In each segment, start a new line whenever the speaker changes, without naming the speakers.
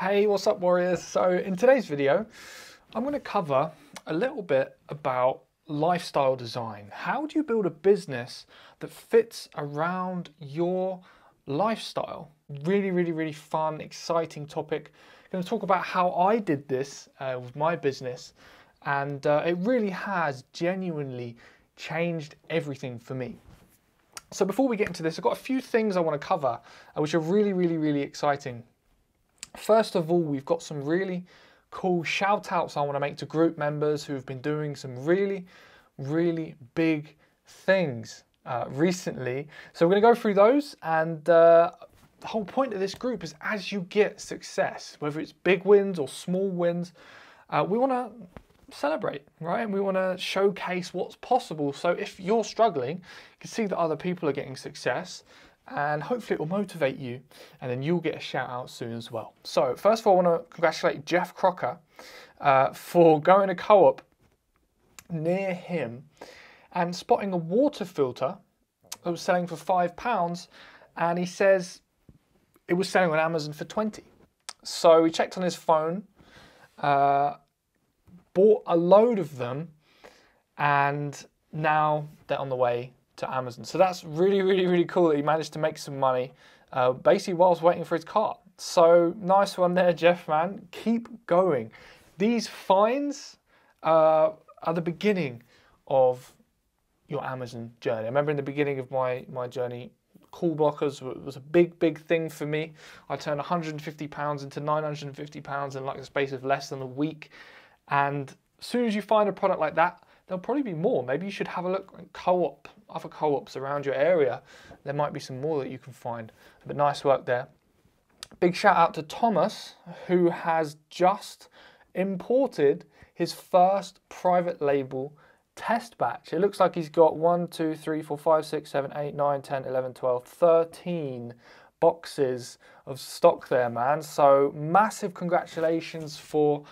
Hey, what's up, warriors? So in today's video, I'm going to cover a little bit about lifestyle design. How do you build a business that fits around your lifestyle? Really fun, exciting topic. I'm going to talk about how I did this with my business, and it really has genuinely changed everything for me. So before we get into this, I've got a few things I want to cover, which are really exciting. First of all, we've got some really cool shout outs I want to make to group members who've been doing some really big things recently. So we're going to go through those, and the whole point of this group is as you get success, whether it's big wins or small wins, we want to celebrate, right? And we want to showcase what's possible. So if you're struggling, you can see that other people are getting success, and hopefully it will motivate you, and then you'll get a shout out soon as well. So first of all, I want to congratulate Jeff Crocker for going to Co-op near him and spotting a water filter that was selling for £5, and he says it was selling on Amazon for 20. So he checked on his phone, bought a load of them, and now they're on the way to Amazon. So that's really cool that he managed to make some money basically whilst waiting for his cart. So nice one there, Jeff, man. Keep going. These finds are the beginning of your Amazon journey. I remember in the beginning of my journey, call blockers was a big thing for me. I turned £150 into £950 in like the space of less than a week. And as soon as you find a product like that, there'll probably be more. Maybe you should have a look at Co-op, other Co-ops around your area. There might be some more that you can find. But nice work there. Big shout out to Thomas, who has just imported his first private label test batch. It looks like he's got 1, 2, 3, 4, 5, 6, 7, 8, 9, 10, 11, 12, 13 boxes of stock there, man. So massive congratulations for,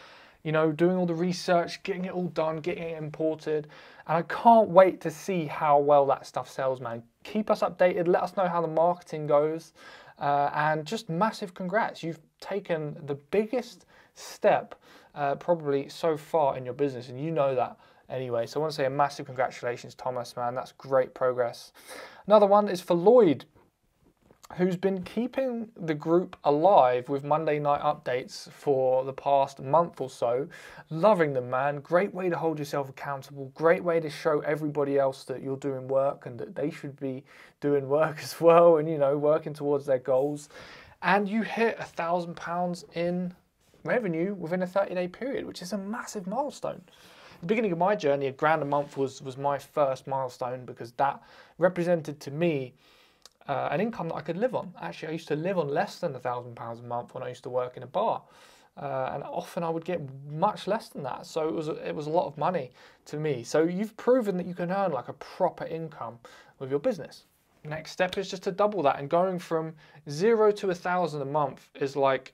you know, doing all the research, getting it all done, getting it imported. And I can't wait to see how well that stuff sells, man. Keep us updated. Let us know how the marketing goes. And just massive congrats. You've taken the biggest step probably so far in your business, and you know that anyway. So I want to say a massive congratulations, Thomas, man. That's great progress. Another one is for Lloyd, who's been keeping the group alive with Monday night updates for the past month or so. Loving them, man. Great way to hold yourself accountable. Great way to show everybody else that you're doing work and that they should be doing work as well, and, you know, working towards their goals. And you hit £1,000 in revenue within a 30-day period, which is a massive milestone. At the beginning of my journey, £1,000 a month was my first milestone, because that represented to me an income that I could live on. Actually, I used to live on less than £1,000 a month when I used to work in a bar, and often I would get much less than that. So it was a lot of money to me. So you've proven that you can earn like a proper income with your business. Next step is just to double that, and going from 0 to 1,000 a month is like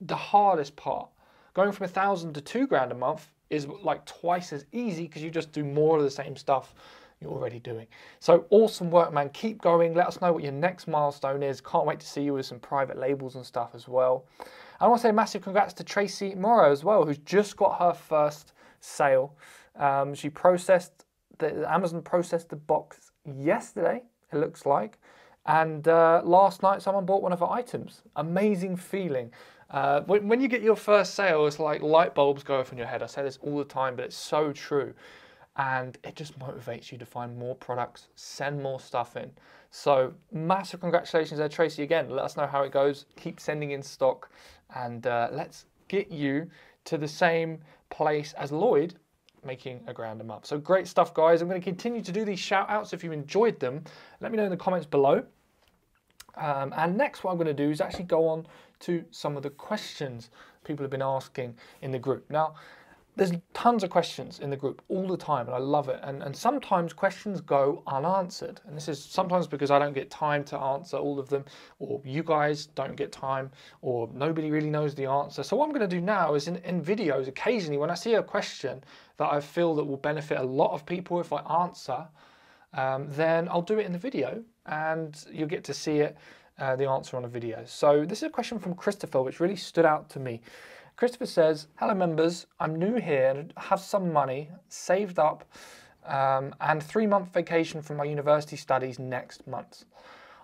the hardest part. Going from 1,000 to £2,000 a month is like twice as easy, because you just do more of the same stuff you're already doing. So awesome work, man. Keep going. Let us know what your next milestone is. Can't wait to see you with some private labels and stuff as well. I want to say a massive congrats to Tracy Morrow as well, who's just got her first sale. Amazon processed the box yesterday, it looks like, and last night someone bought one of her items. Amazing feeling. When you get your first sale, it's like light bulbs go off in your head. I say this all the time, but it's so true. And it just motivates you to find more products, send more stuff in. So massive congratulations there, Tracy. Again, let us know how it goes. Keep sending in stock, and let's get you to the same place as Lloyd, making £1,000 a month. So great stuff, guys. I'm going to continue to do these shout outs. If you enjoyed them, let me know in the comments below. And next, what I'm going to do is actually go on to some of the questions people have been asking in the group. Now, there's tons of questions in the group all the time, and I love it. And sometimes questions go unanswered. And this is sometimes because I don't get time to answer all of them, or you guys don't get time, or nobody really knows the answer. So what I'm going to do now is in videos, occasionally when I see a question that I feel that will benefit a lot of people if I answer, then I'll do it in the video, and you'll get to see it the answer on a video. So this is a question from Christopher, which really stood out to me. Christopher says, hello members, I'm new here and have some money saved up and 3-month vacation from my university studies next month.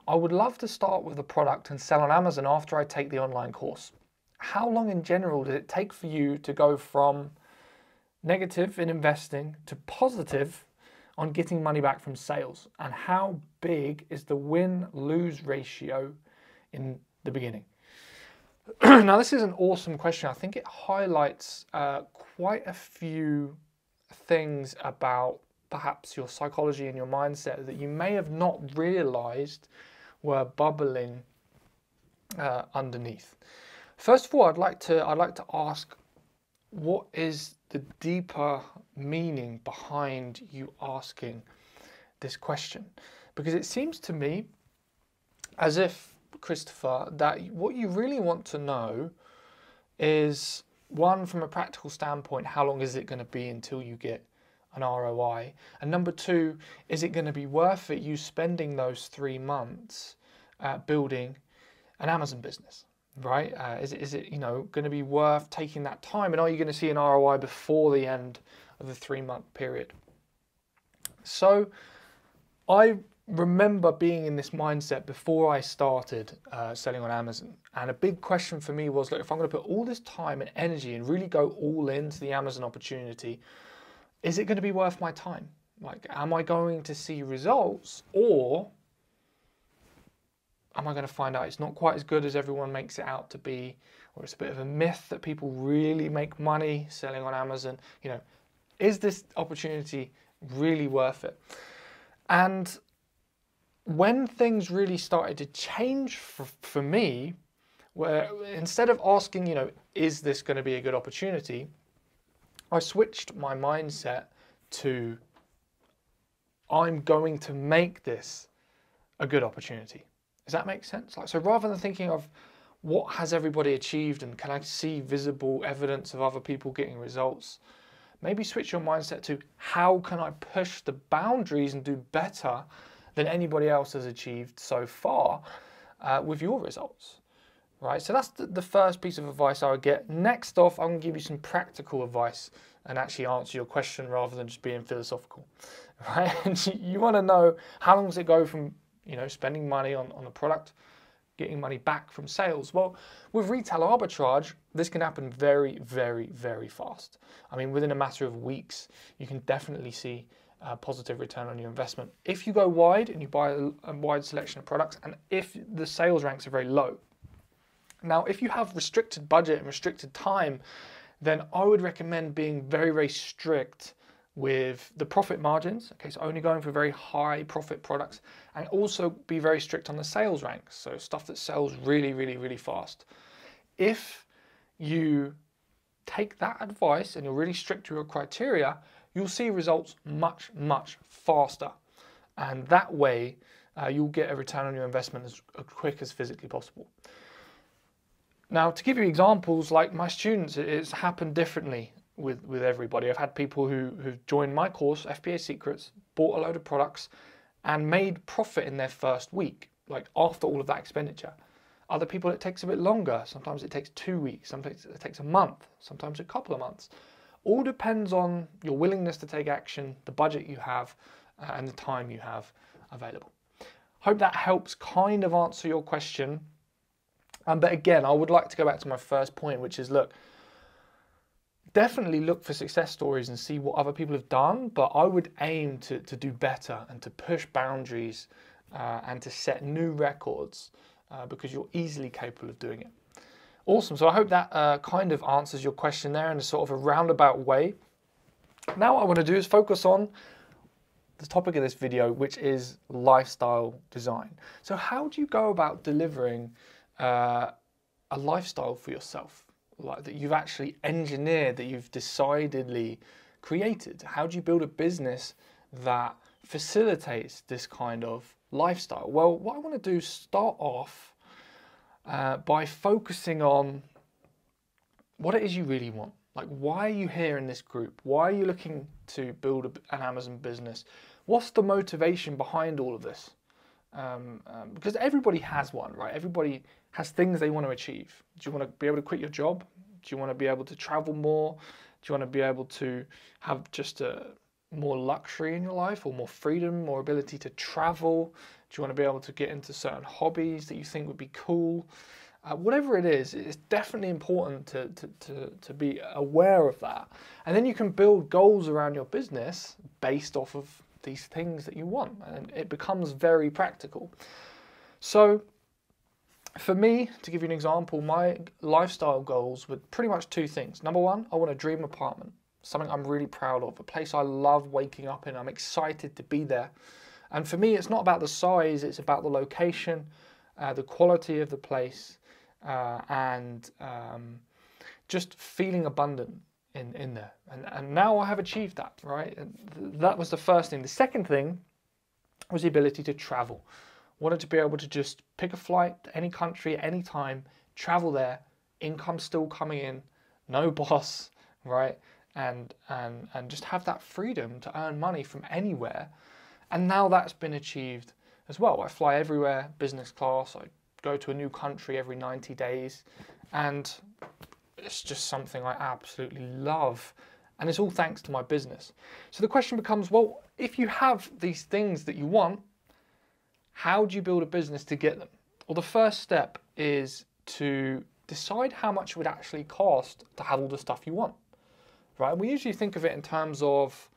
I would love to start with a product and sell on Amazon after I take the online course. How long in general does it take for you to go from negative in investing to positive on getting money back from sales? And how big is the win-lose ratio in the beginning? Now, this is an awesome question. I think it highlights quite a few things about perhaps your psychology and your mindset that you may have not realized were bubbling underneath. First of all, I'd like to ask, what is the deeper meaning behind you asking this question? Because it seems to me as if, Christopher, that what you really want to know is, one, from a practical standpoint, how long is it going to be until you get an ROI? And number two, is it going to be worth it, you spending those 3 months building an Amazon business, right? Is it going to be worth taking that time? And are you going to see an ROI before the end of the 3-month period? So I remember being in this mindset before I started selling on Amazon. And a big question for me was, look, if I'm going to put all this time and energy and really go all into the Amazon opportunity, is it going to be worth my time? Like, am I going to see results, or am I going to find out it's not quite as good as everyone makes it out to be, or it's a bit of a myth that people really make money selling on Amazon? Is this opportunity really worth it? And when things really started to change for me, where instead of asking, is this going to be a good opportunity, I switched my mindset to, I'm going to make this a good opportunity. Does that make sense? So rather than thinking of what has everybody achieved and can I see visible evidence of other people getting results, maybe switch your mindset to, how can I push the boundaries and do better than anybody else has achieved so far with your results? Right, so that's the first piece of advice I would get. Next off, I'm going to give you some practical advice and actually answer your question rather than just being philosophical. Right, and you want to know, how long does it go from spending money on a product, getting money back from sales? Well, with retail arbitrage, this can happen very, very, very fast. I mean, within a matter of weeks, you can definitely see a positive return on your investment if you go wide and you buy a wide selection of products, and if the sales ranks are very low. Now, if you have restricted budget and restricted time, then I would recommend being very, very strict with the profit margins. Okay, so only going for very high profit products, and also be very strict on the sales ranks. So stuff that sells really, really, really fast. If you take that advice and you're really strict to your criteria, you'll see results much, much faster. And that way, you'll get a return on your investment as quick as physically possible. Now, to give you examples, like my students, it's happened differently with everybody. I've had people who've joined my course, FBA Secrets, bought a load of products and made profit in their first week, like after all of that expenditure. Other people, it takes a bit longer. Sometimes it takes 2 weeks, sometimes it takes a month, sometimes a couple of months. All depends on your willingness to take action, the budget you have, and the time you have available. Hope that helps kind of answer your question. But again, I would like to go back to my first point, which is, look, definitely look for success stories and see what other people have done, but I would aim to do better and to push boundaries and to set new records because you're easily capable of doing it. Awesome, so I hope that kind of answers your question there in a sort of a roundabout way. Now what I want to do is focus on the topic of this video, which is lifestyle design. So how do you go about delivering a lifestyle for yourself, like that you've actually engineered, that you've decidedly created? How do you build a business that facilitates this kind of lifestyle? Well, what I want to do is start off by focusing on what it is you really want. Like, why are you here in this group? Why are you looking to build an Amazon business? What's the motivation behind all of this? because everybody has one, right? Everybody has things they want to achieve. Do you want to be able to quit your job? Do you want to be able to travel more? Do you want to be able to have just more luxury in your life, or more freedom, more ability to travel? Do you want to be able to get into certain hobbies that you think would be cool? Whatever it is, it's definitely important to be aware of that. And then you can build goals around your business based off of these things that you want, and it becomes very practical. So for me, to give you an example, my lifestyle goals were pretty much two things. Number one, I want a dream apartment, something I'm really proud of, a place I love waking up in. I'm excited to be there. And for me, it's not about the size, it's about the location, the quality of the place, and just feeling abundant in there. And now I have achieved that, right? And that was the first thing. The second thing was the ability to travel. Wanted to be able to just pick a flight to any country at any time, travel there, income still coming in, no boss, right? And just have that freedom to earn money from anywhere. And now that's been achieved as well. I fly everywhere, business class. I go to a new country every 90 days. And it's just something I absolutely love. And it's all thanks to my business. So the question becomes, well, if you have these things that you want, how do you build a business to get them? Well, the first step is to decide how much it would actually cost to have all the stuff you want, right? We usually think of it in terms of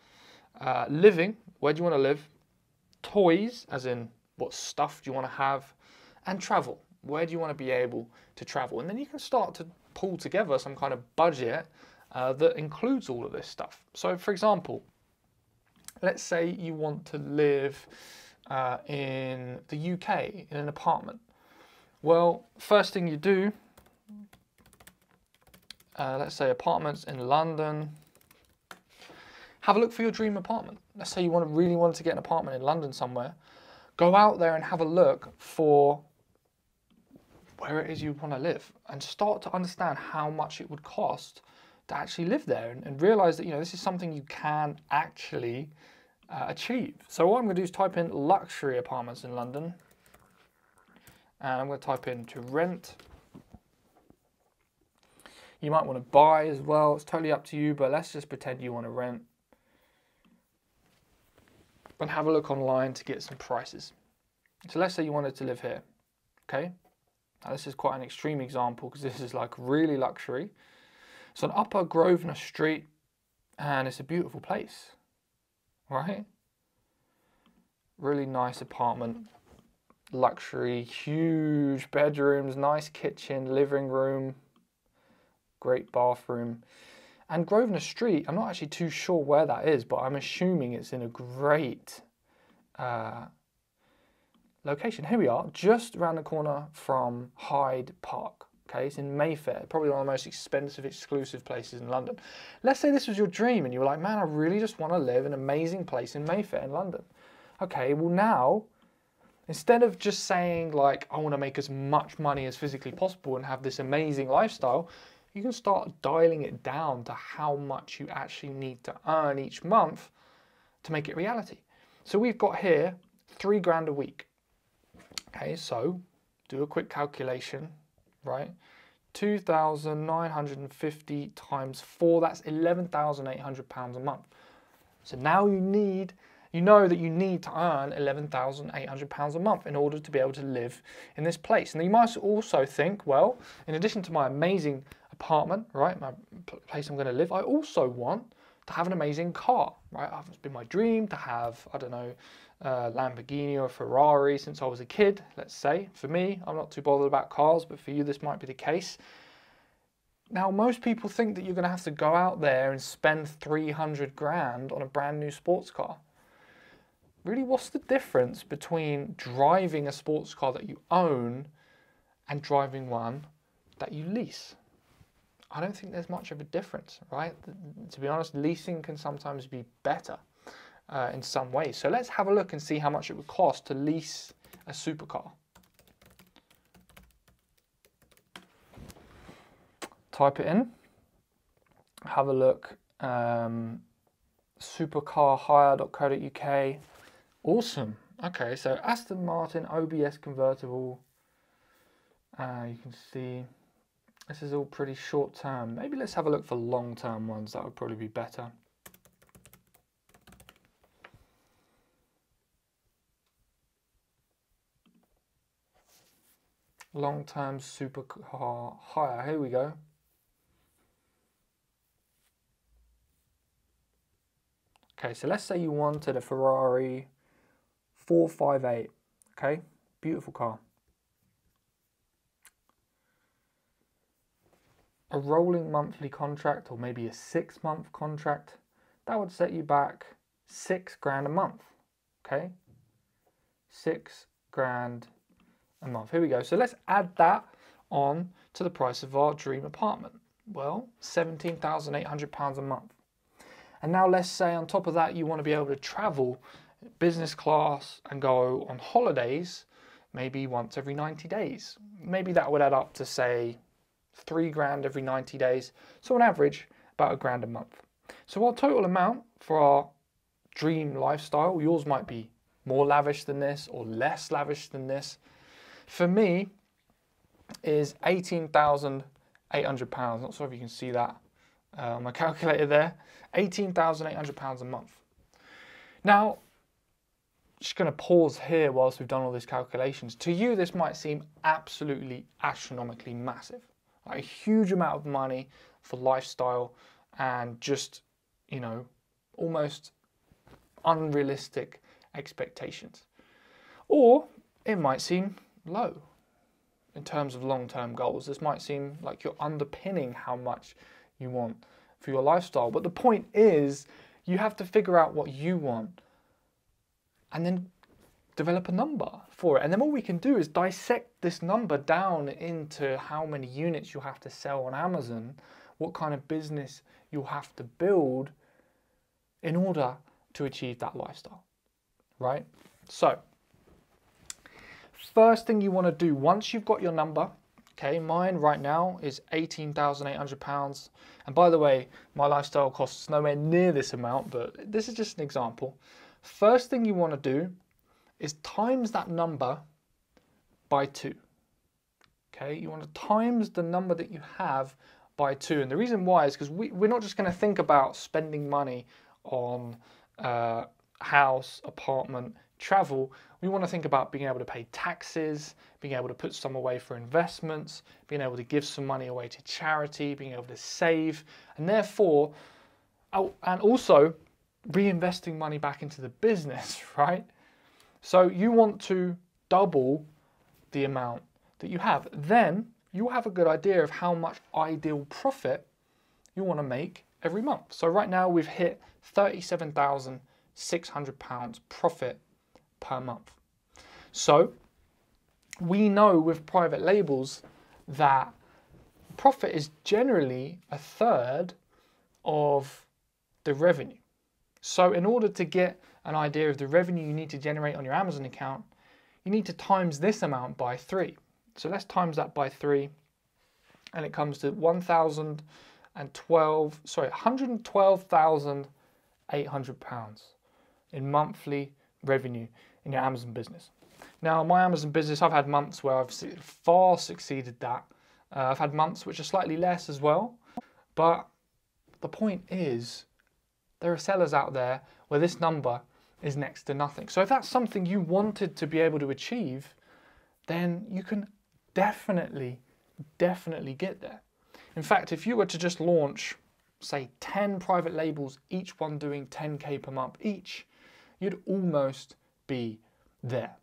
living, where do you want to live? Toys, as in what stuff do you want to have? And travel, where do you want to be able to travel? And then you can start to pull together some kind of budget that includes all of this stuff. So for example, let's say you want to live in the UK in an apartment. Well, first thing you do, let's say apartments in London. Have a look for your dream apartment. Let's say you really want to get an apartment in London somewhere. Go out there and have a look for where it is you want to live, and start to understand how much it would cost to actually live there, and realize that, you know, this is something you can actually achieve. So what I'm going to do is type in luxury apartments in London, and I'm going to type in to rent. You might want to buy as well, it's totally up to you, but let's just pretend you want to rent. And have a look online to get some prices. So let's say you wanted to live here, okay? Now this is quite an extreme example because this is like really luxury. It's on Upper Grosvenor Street and it's a beautiful place, right? Really nice apartment, luxury, huge bedrooms, nice kitchen, living room, great bathroom. And Grosvenor Street, I'm not actually too sure where that is, but I'm assuming it's in a great location. Here we are, just around the corner from Hyde Park. Okay, it's in Mayfair, probably one of the most expensive, exclusive places in London. Let's say this was your dream and you were like, man, I really just want to live in an amazing place in Mayfair in London. Okay, well now, instead of just saying like, I want to make as much money as physically possible and have this amazing lifestyle, you can start dialing it down to how much you actually need to earn each month to make it reality. So we've got here 3 grand a week. Okay, so do a quick calculation, right? 2,950 times 4, that's £11,800 a month. So now you know that you need to earn £11,800 a month in order to be able to live in this place. And you might also think, well, in addition to my amazing apartment, right, my place I'm going to live, I also want to have an amazing car, right? It's been my dream to have, I don't know, Lamborghini or Ferrari since I was a kid, let's say. For me, I'm not too bothered about cars, but for you this might be the case. Now, most people think that you're going to have to go out there and spend 300 grand on a brand new sports car. Really, what's the difference between driving a sports car that you own and driving one that you lease? I don't think there's much of a difference, right? To be honest, leasing can sometimes be better in some ways. So let's have a look and see how much it would cost to lease a supercar. Type it in, have a look, supercarhire.co.uk. Awesome. Okay, so Aston Martin OBS convertible. You can see this is all pretty short term. Maybe let's have a look for long term ones. That would probably be better. Long term supercar hire. Here we go. Okay, so let's say you wanted a Ferrari 458. Okay, beautiful car. A rolling monthly contract, or maybe a 6-month contract, that would set you back £6,000 a month. Okay, £6,000 a month. Here we go. So let's add that on to the price of our dream apartment. Well, £17,800 a month. And now let's say on top of that, you want to be able to travel business class and go on holidays, maybe once every 90 days. Maybe that would add up to, say, £3,000 every 90 days. So on average, about £1,000 a month. So our total amount for our dream lifestyle, yours might be more lavish than this or less lavish than this. For me, is £18,800. Not sure if you can see that on my calculator there. £18,800 a month. Now, just going to pause here whilst we've done all these calculations. To you, this might seem absolutely astronomically massive. Like a huge amount of money for lifestyle and just, you know, almost unrealistic expectations. Or it might seem low in terms of long-term goals. This might seem like you're underpinning how much you want for your lifestyle. But the point is, you have to figure out what you want and then develop a number for it. And then what we can do is dissect this number down into how many units you have to sell on Amazon, what kind of business you'll have to build in order to achieve that lifestyle, right? So, first thing you want to do once you've got your number, okay, mine right now is £18,800. And by the way, my lifestyle costs nowhere near this amount, but this is just an example. First thing you want to do is times that number by 2. Okay, you want to times the number that you have by 2. And the reason why is because we're not just going to think about spending money on house, apartment, travel. We want to think about being able to pay taxes, being able to put some away for investments, being able to give some money away to charity, being able to save, and therefore, and also reinvesting money back into the business, right? So you want to double the amount that you have. Then you'll have a good idea of how much ideal profit you want to make every month. So right now we've hit £37,600 profit per month. So we know with private labels that profit is generally a third of the revenue. So in order to get an idea of the revenue you need to generate on your Amazon account, you need to times this amount by 3. So let's times that by 3, and it comes to £112,800 in monthly revenue in your Amazon business. Now, my Amazon business, I've had months where I've far exceeded that. I've had months which are slightly less as well. But the point is, there are sellers out there where this number is next to nothing. So if that's something you wanted to be able to achieve, then you can definitely get there. In fact, if you were to just launch, say, 10 private labels, each one doing 10K per month each, you'd almost be there.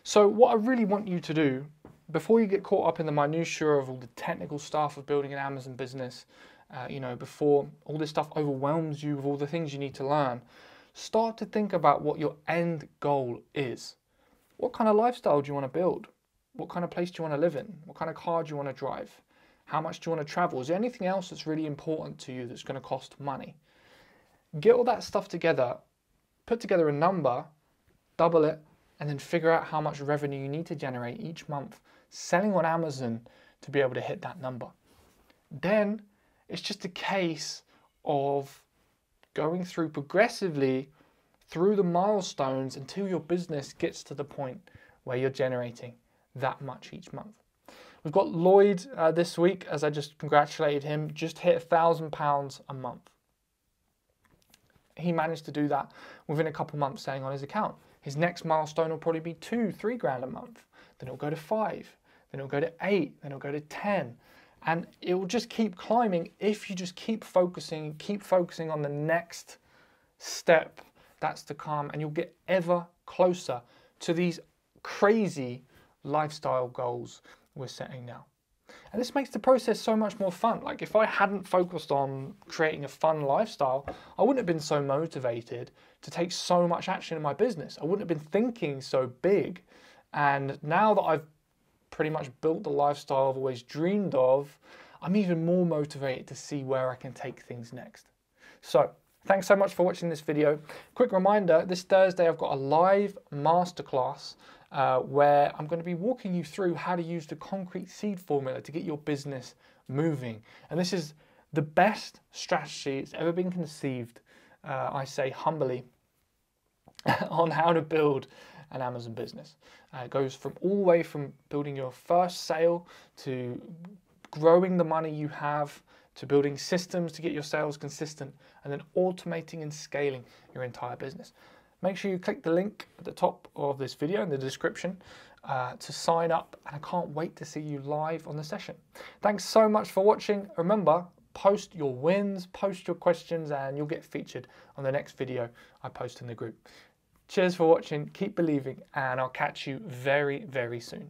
So what I really want you to do, before you get caught up in the minutiae of all the technical stuff of building an Amazon business, before all this stuff overwhelms you with all the things you need to learn, start to think about what your end goal is. What kind of lifestyle do you want to build? What kind of place do you want to live in? What kind of car do you want to drive? How much do you want to travel? Is there anything else that's really important to you that's going to cost money? Get all that stuff together, put together a number, double it, and then figure out how much revenue you need to generate each month selling on Amazon to be able to hit that number. Then it's just a case of going through progressively through the milestones until your business gets to the point where you're generating that much each month. We've got Lloyd this week, as I just congratulated him, just hit £1,000 a month. He managed to do that within a couple months staying on his account. His next milestone will probably be 2-3 grand a month. Then it'll go to 5, then it'll go to 8, then it'll go to 10. And it will just keep climbing if you just keep focusing on the next step that's to come, and you'll get ever closer to these crazy lifestyle goals we're setting now. And this makes the process so much more fun. Like, if I hadn't focused on creating a fun lifestyle, I wouldn't have been so motivated to take so much action in my business. I wouldn't have been thinking so big. And now that I've pretty much built the lifestyle I've always dreamed of, I'm even more motivated to see where I can take things next. So thanks so much for watching this video. Quick reminder, this Thursday I've got a live masterclass where I'm going to be walking you through how to use the concrete seed formula to get your business moving. And this is the best strategy that's ever been conceived, I say humbly, on how to build an Amazon business. It goes from all the way from building your first sale to growing the money you have, to building systems to get your sales consistent, and then automating and scaling your entire business. Make sure you click the link at the top of this video in the description to sign up, and I can't wait to see you live on the session. Thanks so much for watching. Remember, post your wins, post your questions, and you'll get featured on the next video I post in the group. Cheers for watching, keep believing, and I'll catch you very, very soon.